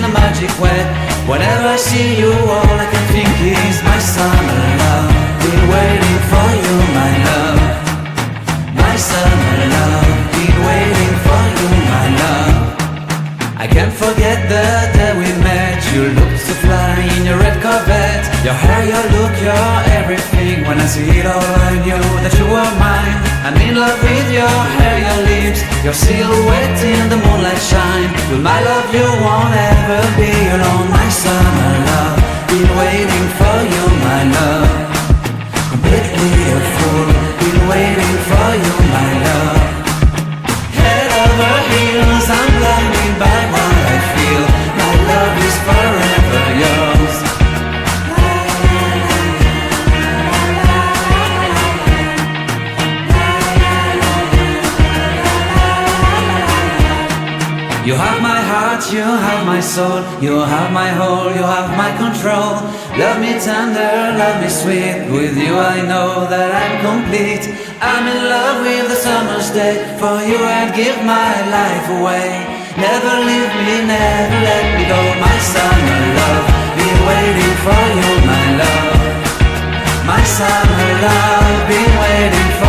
a magic web. Whenever I see you, all I can think is my summer love. Been waiting for you, my love. My summer love. Been waiting for you, my love. I can't forget the day we met. You looked so fly in your red Corvette. Your hair, your look, your everything. When I see it all, I knew that you were mine. I'm in love with your hair, your lips, your silhouette in the moonlight shine. With my love you won't ever be alone. My summer love, been waiting for you, my love. Completely a fool, been waiting for you, my love. Head over heels, I'm blinded by what I feel. My love is forever yours. You have my heart, you have my soul, you have my whole, you have my control. Love me tender, love me sweet, with you I know that I'm complete. I'm in love with the summer's day, for you I'd give my life away. Never leave me, never let me go, my summer love. Been waiting for you, my love. My summer love, been waiting for